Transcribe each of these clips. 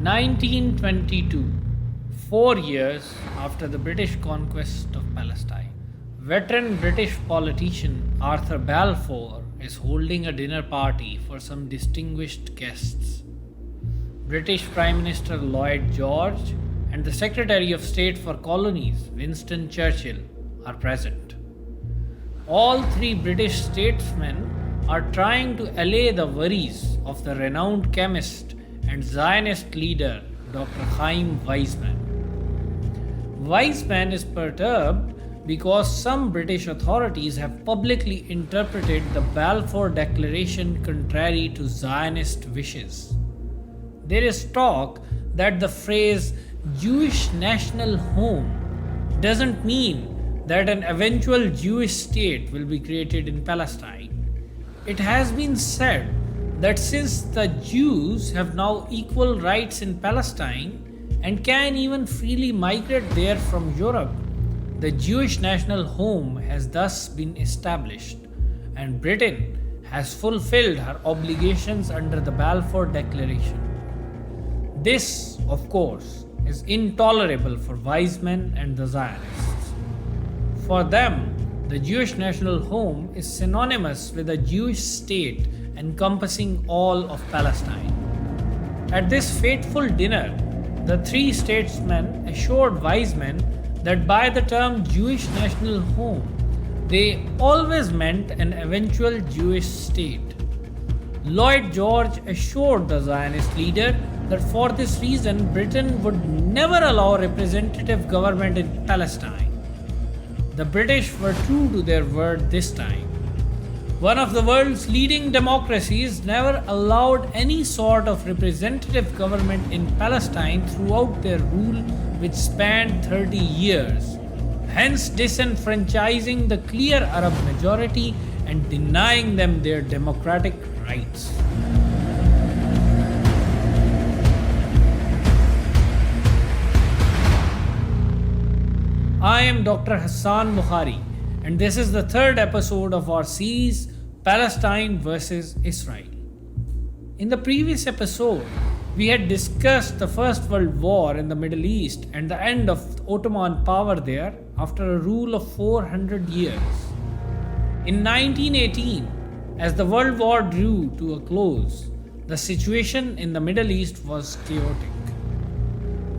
1922, 4 years after the British conquest of Palestine, veteran British politician Arthur Balfour is holding a dinner party for some distinguished guests. British Prime Minister Lloyd George and the Secretary of State for Colonies Winston Churchill are present. All three British statesmen are trying to allay the worries of the renowned chemist and Zionist leader Dr. Chaim Weizmann. Weizmann is perturbed because some British authorities have publicly interpreted the Balfour Declaration contrary to Zionist wishes. There is talk that the phrase Jewish national home doesn't mean that an eventual Jewish state will be created in Palestine. It has been said that since the Jews have now equal rights in Palestine and can even freely migrate there from Europe, the Jewish national home has thus been established, and Britain has fulfilled her obligations under the Balfour Declaration. This, of course, is intolerable for Weizmann and the Zionists. For them, the Jewish national home is synonymous with a Jewish state encompassing all of Palestine. At this fateful dinner, the three statesmen assured Weizmann that by the term Jewish national home, they always meant an eventual Jewish state. Lloyd George assured the Zionist leader that for this reason Britain would never allow representative government in Palestine. The British were true to their word this time. One of the world's leading democracies never allowed any sort of representative government in Palestine throughout their rule, which spanned 30 years, hence disenfranchising the clear Arab majority and denying them their democratic rights. I am Dr. Hassan Bukhari, and this is the third episode of our series Palestine versus Israel. In the previous episode, we had discussed the First World War in the Middle East and the end of Ottoman power there after a rule of 400 years. In 1918, as the World War drew to a close, the situation in the Middle East was chaotic.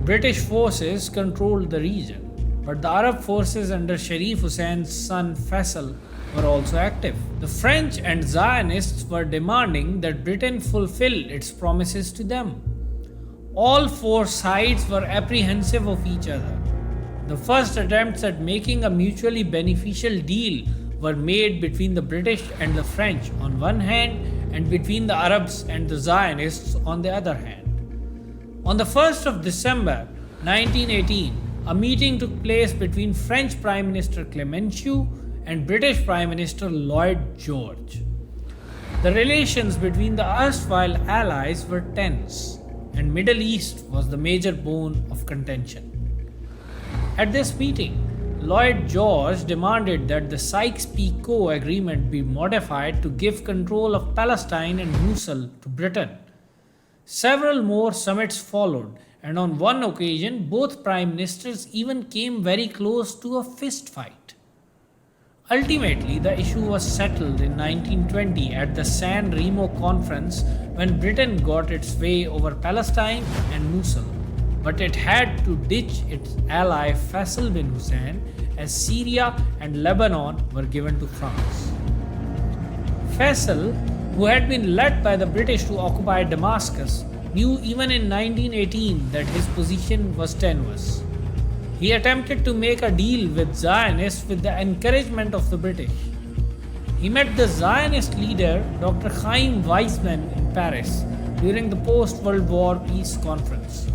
British forces controlled the region, but the Arab forces under Sharif Hussein's son Faisal were also active. The French and Zionists were demanding that Britain fulfill its promises to them. All four sides were apprehensive of each other. The first attempts at making a mutually beneficial deal were made between the British and the French on one hand and between the Arabs and the Zionists on the other hand. On the 1st of December 1918, a meeting took place between French Prime Minister Clemenceau and British Prime Minister Lloyd George. The relations between the erstwhile allies were tense, and Middle East was the major bone of contention. At this meeting, Lloyd George demanded that the Sykes-Picot Agreement be modified to give control of Palestine and Mosul to Britain. Several more summits followed, and on one occasion, both prime ministers even came very close to a fist fight. Ultimately, the issue was settled in 1920 at the San Remo Conference when Britain got its way over Palestine and Mosul, but it had to ditch its ally Faisal bin Hussein as Syria and Lebanon were given to France. Faisal, who had been led by the British to occupy Damascus, knew even in 1918 that his position was tenuous. He attempted to make a deal with Zionists with the encouragement of the British. He met the Zionist leader Dr. Chaim Weizmann in Paris during the post-World War Peace Conference.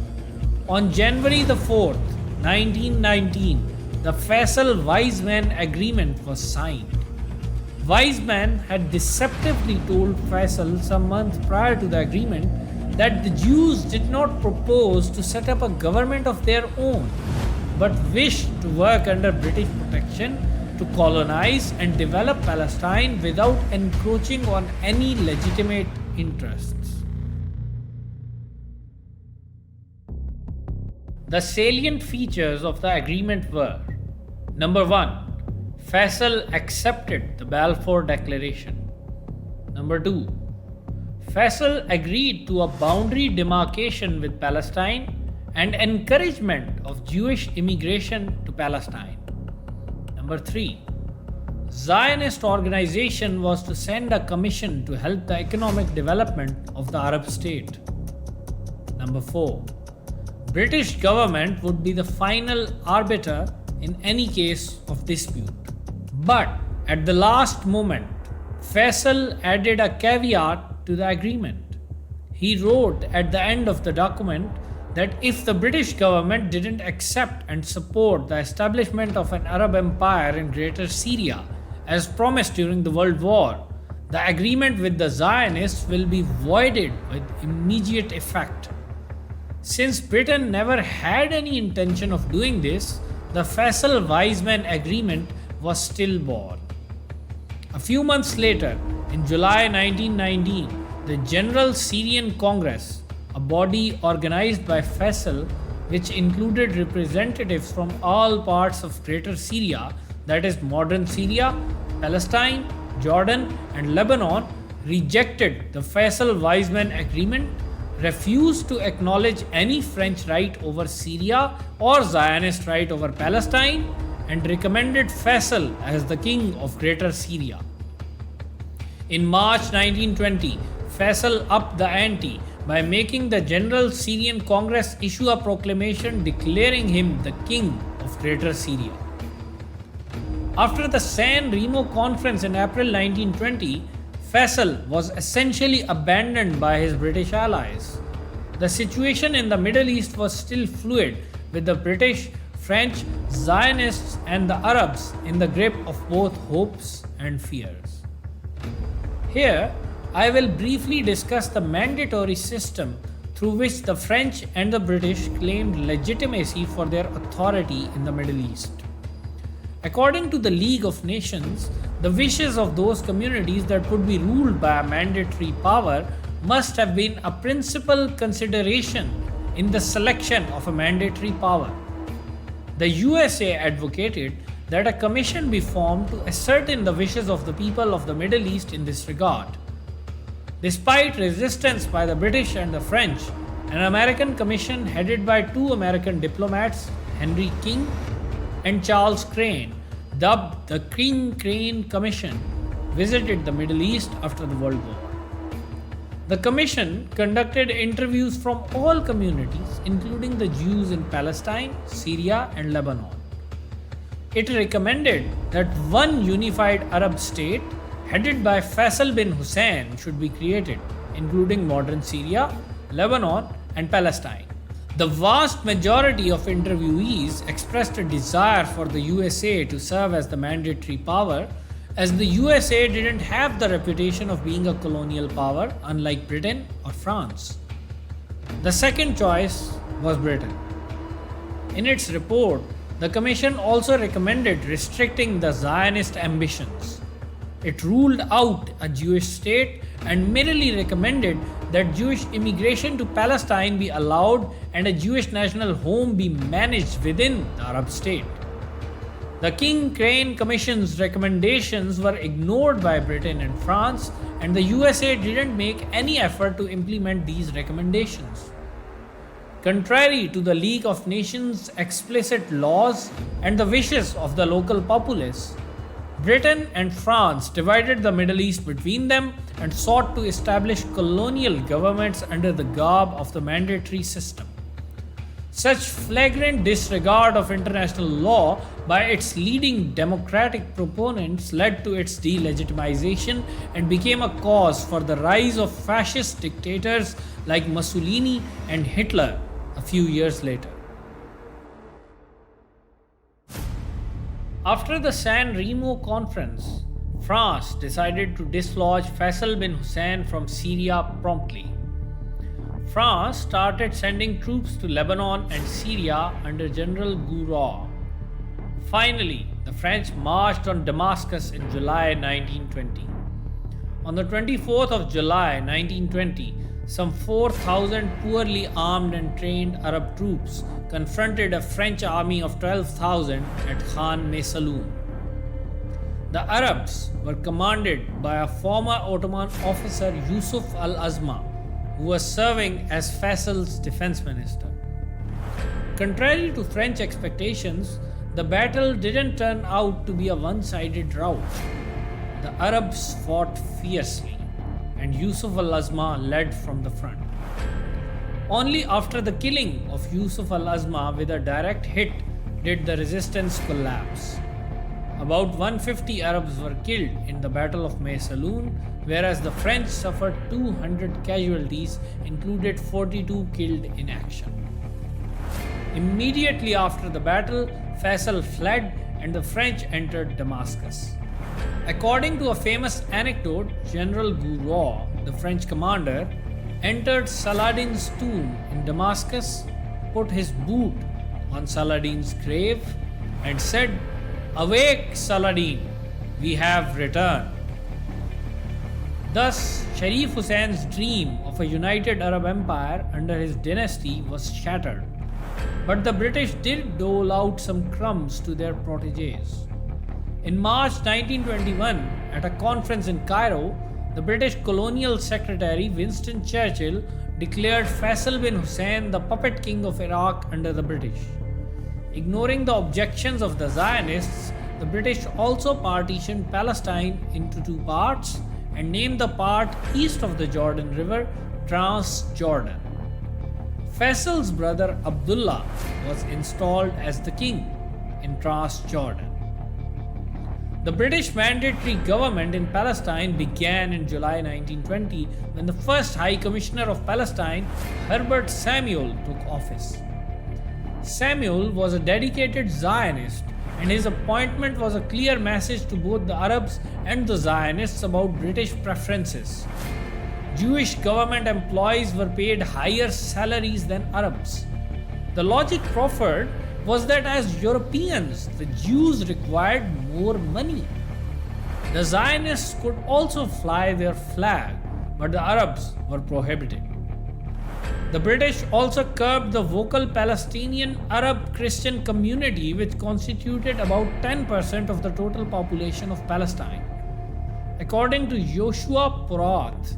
On January the 4th, 1919, the Faisal-Weizmann Agreement was signed. Weizmann had deceptively told Faisal some months prior to the agreement that the Jews did not propose to set up a government of their own, but wished to work under British protection to colonize and develop Palestine without encroaching on any legitimate interests. The salient features of the agreement were: number 1, Faisal accepted the Balfour Declaration. Number 2, Faisal agreed to a boundary demarcation with Palestine and encouragement of Jewish immigration to Palestine. Number 3, Zionist organization was to send a commission to help the economic development of the Arab state. Number 4, British government would be the final arbiter in any case of dispute. But at the last moment, Faisal added a caveat to the agreement. He wrote at the end of the document that if the British government didn't accept and support the establishment of an Arab empire in Greater Syria as promised during the World War, the agreement with the Zionists will be voided with immediate effect. Since Britain never had any intention of doing this, the Faisal-Weizmann agreement was stillborn. A few months later, in July 1919, the General Syrian Congress, a body organized by Faisal, which included representatives from all parts of Greater Syria, that is modern Syria, Palestine, Jordan, and Lebanon, rejected the Faisal-Weizmann agreement, refused to acknowledge any French right over Syria or Zionist right over Palestine, and recommended Faisal as the king of Greater Syria. In March 1920, Faisal upped the ante by making the General Syrian Congress issue a proclamation declaring him the king of Greater Syria. After the San Remo Conference in April 1920, Faisal was essentially abandoned by his British allies. The situation in the Middle East was still fluid, with the British, French, Zionists, and the Arabs in the grip of both hopes and fears. Here, I will briefly discuss the mandatory system through which the French and the British claimed legitimacy for their authority in the Middle East. According to the League of Nations, the wishes of those communities that would be ruled by a mandatory power must have been a principal consideration in the selection of a mandatory power. The USA advocated that a commission be formed to ascertain the wishes of the people of the Middle East in this regard. Despite resistance by the British and the French, an American commission headed by two American diplomats, Henry King and Charles Crane, dubbed the King-Crane Commission, visited the Middle East after the World War. The commission conducted interviews from all communities, including the Jews in Palestine, Syria, and Lebanon. It recommended that one unified Arab state, headed by Faisal bin Hussein, should be created, including modern Syria, Lebanon, and Palestine. The vast majority of interviewees expressed a desire for the USA to serve as the mandatory power, as the USA didn't have the reputation of being a colonial power, unlike Britain or France. The second choice was Britain. In its report, the Commission also recommended restricting the Zionist ambitions. It ruled out a Jewish state and merely recommended that Jewish immigration to Palestine be allowed and a Jewish national home be managed within the Arab state. The King-Crane Commission's recommendations were ignored by Britain and France, and the USA didn't make any effort to implement these recommendations. Contrary to the League of Nations' explicit laws and the wishes of the local populace, Britain and France divided the Middle East between them and sought to establish colonial governments under the garb of the mandatory system. Such flagrant disregard of international law by its leading democratic proponents led to its delegitimization and became a cause for the rise of fascist dictators like Mussolini and Hitler a few years later. After the San Remo Conference, France decided to dislodge Faisal bin Hussein from Syria promptly. France started sending troops to Lebanon and Syria under General Gouraud. Finally, the French marched on Damascus in July 1920. On the 24th of July 1920, some 4,000 poorly armed and trained Arab troops confronted a French army of 12,000 at Khan Maysalun. The Arabs were commanded by a former Ottoman officer Yusuf al-Azma, who was serving as Faisal's defense minister. Contrary to French expectations, the battle didn't turn out to be a one-sided rout. The Arabs fought fiercely, and Yusuf al-Azma led from the front. Only after the killing of Yusuf al-Azma with a direct hit did the resistance collapse. About 150 Arabs were killed in the Battle of Maysalun, whereas the French suffered 200 casualties, included 42 killed in action. Immediately after the battle, Faisal fled and the French entered Damascus. According to a famous anecdote, General Gouraud, the French commander, entered Saladin's tomb in Damascus, put his boot on Saladin's grave, and said, "Awake, Saladin, we have returned." Thus, Sharif Hussein's dream of a united Arab empire under his dynasty was shattered. But the British did dole out some crumbs to their proteges. In March 1921, at a conference in Cairo, the British colonial secretary Winston Churchill declared Faisal bin Hussein the puppet king of Iraq under the British. Ignoring the objections of the Zionists, the British also partitioned Palestine into two parts and named the part east of the Jordan River Transjordan. Faisal's brother Abdullah was installed as the king in Transjordan. The British mandatory government in Palestine began in July 1920 when the first High Commissioner of Palestine, Herbert Samuel, took office. Samuel was a dedicated Zionist, and his appointment was a clear message to both the Arabs and the Zionists about British preferences. Jewish government employees were paid higher salaries than Arabs. The logic proffered was that as Europeans, the Jews required more money. The Zionists could also fly their flag, but the Arabs were prohibited. The British also curbed the vocal Palestinian Arab Christian community, which constituted about 10% of the total population of Palestine. According to Joshua Porath,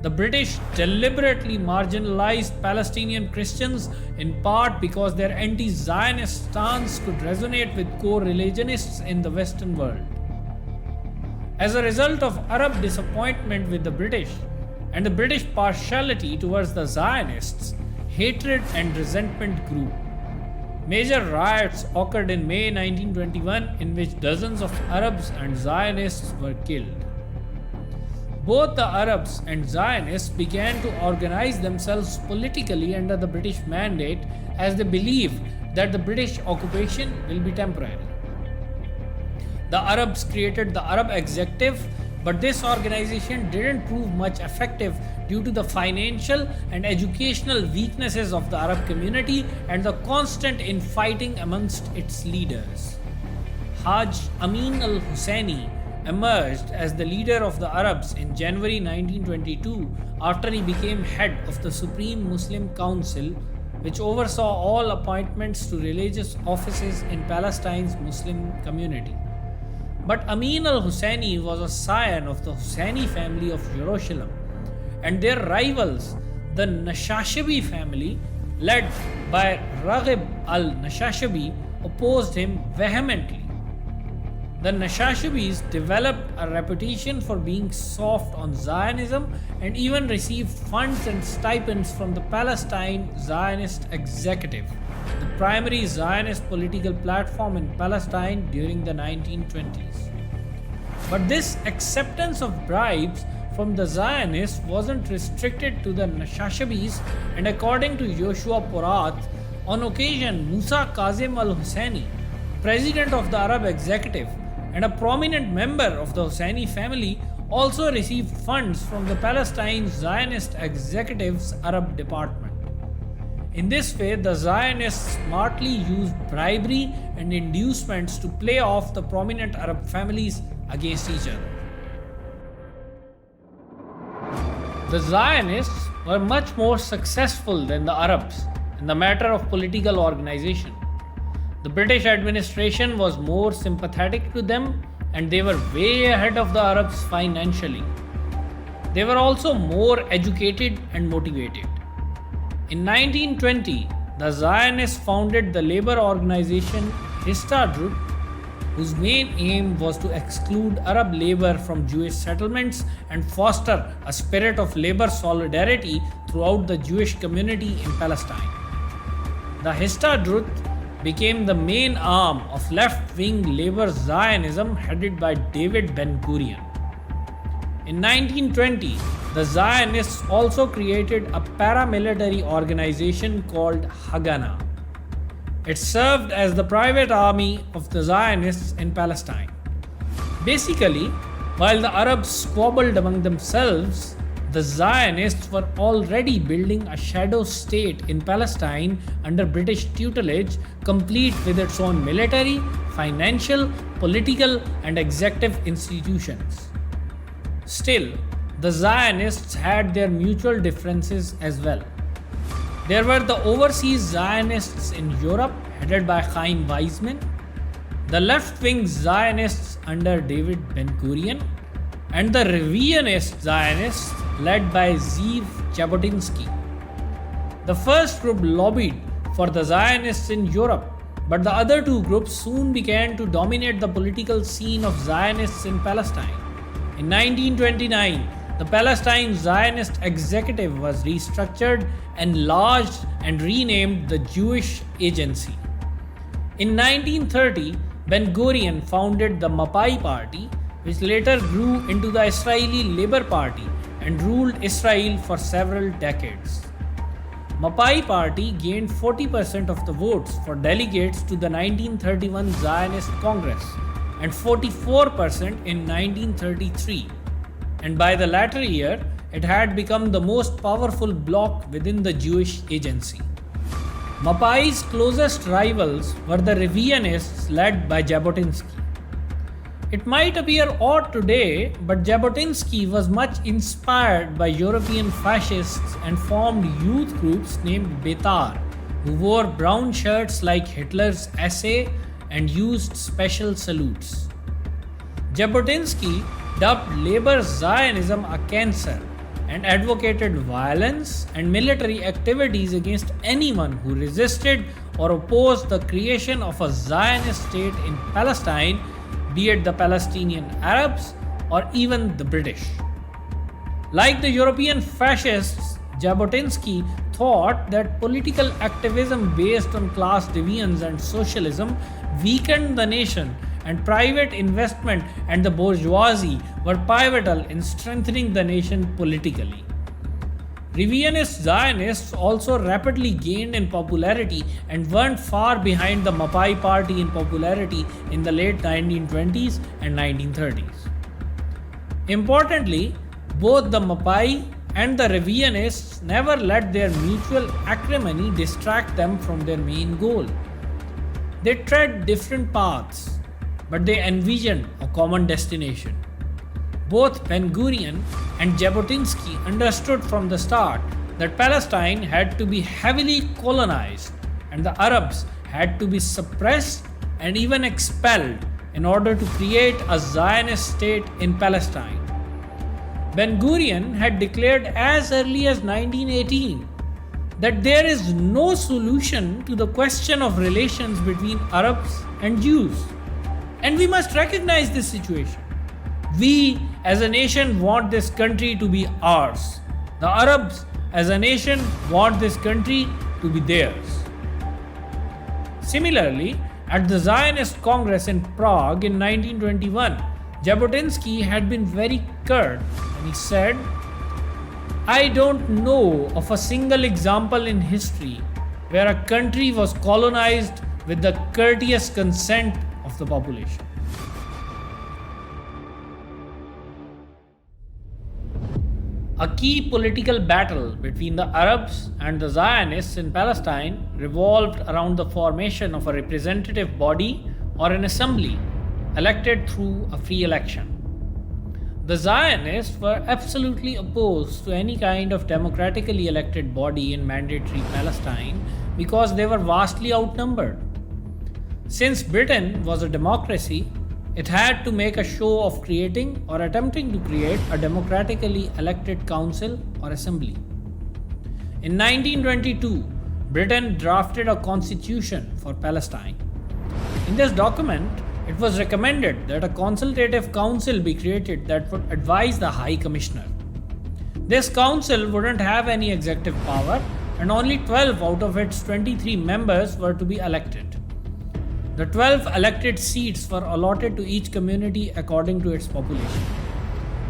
the British deliberately marginalized Palestinian Christians in part because their anti-Zionist stance could resonate with core religionists in the Western world. As a result of Arab disappointment with the British and the British partiality towards the Zionists, hatred and resentment grew. Major riots occurred in May 1921 in which dozens of Arabs and Zionists were killed. Both the Arabs and Zionists began to organize themselves politically under the British mandate as they believed that the British occupation will be temporary. The Arabs created the Arab Executive, but this organization didn't prove much effective due to the financial and educational weaknesses of the Arab community and the constant infighting amongst its leaders. Haj Amin al-Husseini emerged as the leader of the Arabs in January 1922 after he became head of the Supreme Muslim Council, which oversaw all appointments to religious offices in Palestine's Muslim community. But Amin al-Husseini was a scion of the Husseini family of Jerusalem, and their rivals, the Nashashibi family, led by Raghib al-Nashashibi, opposed him vehemently. The Nashashibis developed a reputation for being soft on Zionism and even received funds and stipends from the Palestine Zionist Executive, the primary Zionist political platform in Palestine during the 1920s. But this acceptance of bribes from the Zionists wasn't restricted to the Nashashibis, and according to Joshua Porath, on occasion Musa Kazim al-Husseini, president of the Arab Executive and a prominent member of the Husseini family, also received funds from the Palestine Zionist Executive's Arab Department. In this way, the Zionists smartly used bribery and inducements to play off the prominent Arab families against each other. The Zionists were much more successful than the Arabs in the matter of political organization. The British administration was more sympathetic to them and they were way ahead of the Arabs financially. They were also more educated and motivated. In 1920, the Zionists founded the labor organization Histadrut, whose main aim was to exclude Arab labor from Jewish settlements and foster a spirit of labor solidarity throughout the Jewish community in Palestine. The Histadrut became the main arm of left-wing labor Zionism headed by David Ben-Gurion. In 1920, the Zionists also created a paramilitary organization called Haganah. It served as the private army of the Zionists in Palestine. Basically, while the Arabs squabbled among themselves, the Zionists were already building a shadow state in Palestine under British tutelage, complete with its own military, financial, political, and executive institutions. Still, the Zionists had their mutual differences as well. There were the overseas Zionists in Europe, headed by Chaim Weizmann, the left-wing Zionists under David Ben-Gurion, and the revisionist Zionists led by Zeev Jabotinsky. The first group lobbied for the Zionists in Europe, but the other two groups soon began to dominate the political scene of Zionists in Palestine. In 1929, the Palestine Zionist executive was restructured, enlarged, and renamed the Jewish Agency. In 1930, Ben-Gurion founded the Mapai Party, which later grew into the Israeli Labour Party and ruled Israel for several decades. Mapai Party gained 40% of the votes for delegates to the 1931 Zionist Congress and 44% in 1933. And by the latter year, it had become the most powerful bloc within the Jewish Agency. Mapai's closest rivals were the revisionists led by Jabotinsky. It might appear odd today, but Jabotinsky was much inspired by European fascists and formed youth groups named Betar, who wore brown shirts like Hitler's SA and used special salutes. Jabotinsky dubbed labor Zionism a cancer and advocated violence and military activities against anyone who resisted or opposed the creation of a Zionist state in Palestine, be it the Palestinian Arabs or even the British. Like the European fascists, Jabotinsky thought that political activism based on class divisions and socialism weakened the nation, and private investment and the bourgeoisie were pivotal in strengthening the nation politically. Revisionist Zionists also rapidly gained in popularity and weren't far behind the Mapai Party in popularity in the late 1920s and 1930s. Importantly, both the Mapai and the revisionists never let their mutual acrimony distract them from their main goal. They tread different paths, but they envisioned a common destination. Both Ben-Gurion and Jabotinsky understood from the start that Palestine had to be heavily colonized and the Arabs had to be suppressed and even expelled in order to create a Zionist state in Palestine. Ben-Gurion had declared as early as 1918 that there is no solution to the question of relations between Arabs and Jews. And we must recognize this situation. We as a nation want this country to be ours. The Arabs as a nation want this country to be theirs. Similarly, at the Zionist Congress in Prague in 1921, Jabotinsky had been very curt and he said, "I don't know of a single example in history where a country was colonized with the courteous consent of the population." A key political battle between the Arabs and the Zionists in Palestine revolved around the formation of a representative body or an assembly elected through a free election. The Zionists were absolutely opposed to any kind of democratically elected body in mandatory Palestine because they were vastly outnumbered. Since Britain was a democracy, it had to make a show of creating or attempting to create a democratically elected council or assembly. In 1922, Britain drafted a constitution for Palestine. In this document, it was recommended that a consultative council be created that would advise the High Commissioner. This council wouldn't have any executive power, and only 12 out of its 23 members were to be elected. The 12 elected seats were allotted to each community according to its population.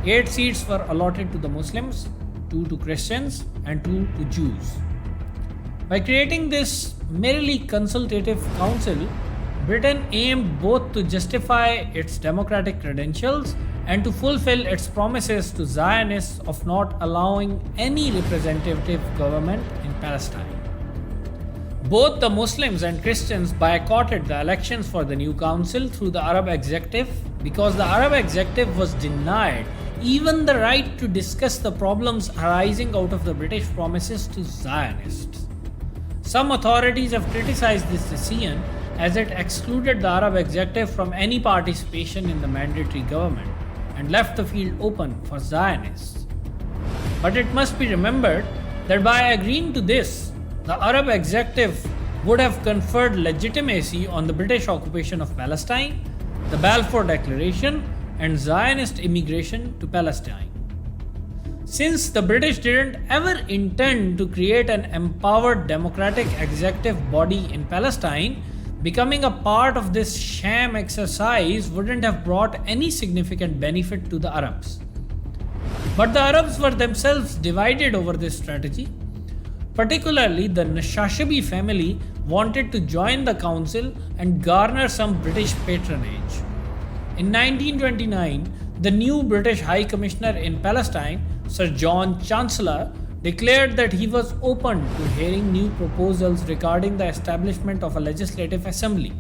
8 seats were allotted to the Muslims, 2 to Christians, and 2 to Jews. By creating this merely consultative council, Britain aimed both to justify its democratic credentials and to fulfill its promises to Zionists of not allowing any representative government in Palestine. Both the Muslims and Christians boycotted the elections for the new council through the Arab executive because the Arab executive was denied even the right to discuss the problems arising out of the British promises to Zionists. Some authorities have criticized this decision as it excluded the Arab executive from any participation in the mandatory government and left the field open for Zionists. But it must be remembered that by agreeing to this, the Arab executive would have conferred legitimacy on the British occupation of Palestine, the Balfour Declaration, and Zionist immigration to Palestine. Since the British didn't ever intend to create an empowered democratic executive body in Palestine, becoming a part of this sham exercise wouldn't have brought any significant benefit to the Arabs. But the Arabs were themselves divided over this strategy. Particularly, the Nashashibi family wanted to join the council and garner some British patronage. In 1929, the new British High Commissioner in Palestine, Sir John Chancellor, declared that he was open to hearing new proposals regarding the establishment of a legislative assembly.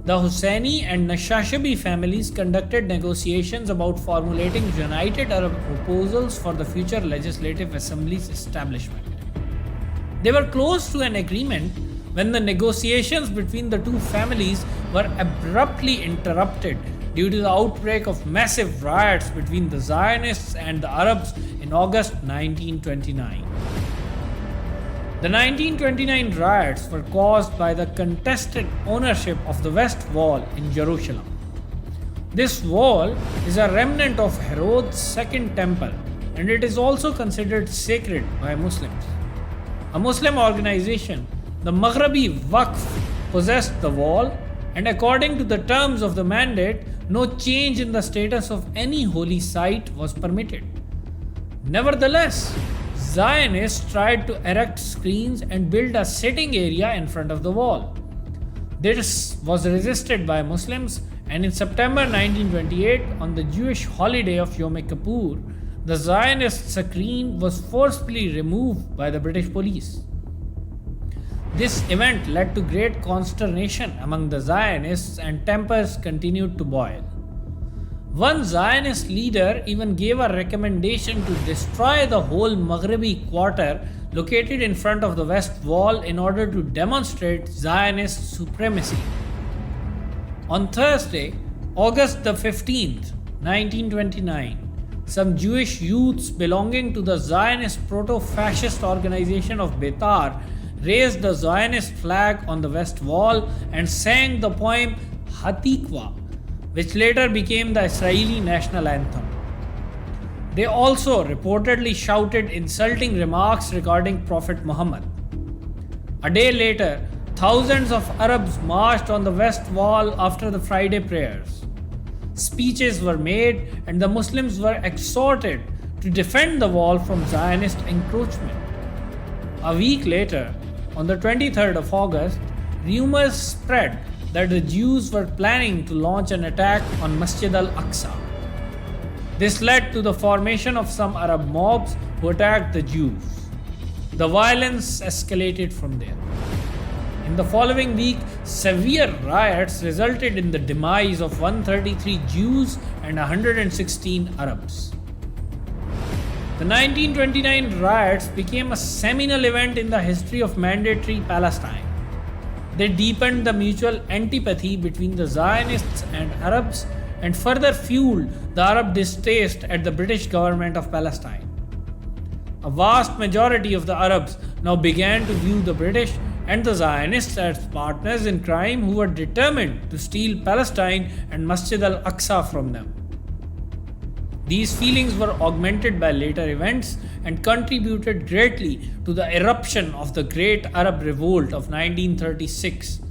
The Husseini and Nashashibi families conducted negotiations about formulating united Arab proposals for the future legislative assembly's establishment. They were close to an agreement when the negotiations between the two families were abruptly interrupted due to the outbreak of massive riots between the Zionists and the Arabs in August 1929. The 1929 riots were caused by the contested ownership of the West Wall in Jerusalem. This wall is a remnant of Herod's second temple, and it is also considered sacred by Muslims. A Muslim organization, the Maghrabi Waqf, possessed the wall, and according to the terms of the mandate, no change in the status of any holy site was permitted. Nevertheless, Zionists tried to erect screens and build a sitting area in front of the wall. This was resisted by Muslims, and in September 1928, on the Jewish holiday of Yom Kippur, the Zionist screen was forcibly removed by the British police. This event led to great consternation among the Zionists, and tempers continued to boil. One Zionist leader even gave a recommendation to destroy the whole Maghrabi quarter located in front of the West Wall in order to demonstrate Zionist supremacy. On Thursday, August the 15th, 1929, some Jewish youths belonging to the Zionist proto-fascist organization of Betar raised the Zionist flag on the West Wall and sang the poem Hatikva, which later became the Israeli national anthem. They also reportedly shouted insulting remarks regarding Prophet Muhammad. A day later, thousands of Arabs marched on the West Wall after the Friday prayers. Speeches were made, and the Muslims were exhorted to defend the wall from Zionist encroachment. A week later, on the 23rd of August, rumors spread that the Jews were planning to launch an attack on Masjid al-Aqsa. This led to the formation of some Arab mobs who attacked the Jews. The violence escalated from there. In the following week, severe riots resulted in the demise of 133 Jews and 116 Arabs. The 1929 riots became a seminal event in the history of mandatory Palestine. They deepened the mutual antipathy between the Zionists and Arabs and further fueled the Arab distaste at the British government of Palestine. A vast majority of the Arabs now began to view the British and the Zionists as partners in crime who were determined to steal Palestine and Masjid al-Aqsa from them. These feelings were augmented by later events and contributed greatly to the eruption of the Great Arab Revolt of 1936,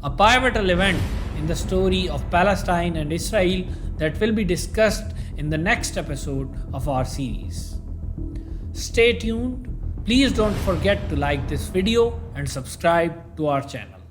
a pivotal event in the story of Palestine and Israel that will be discussed in the next episode of our series. Stay tuned. Please don't forget to like this video and subscribe to our channel.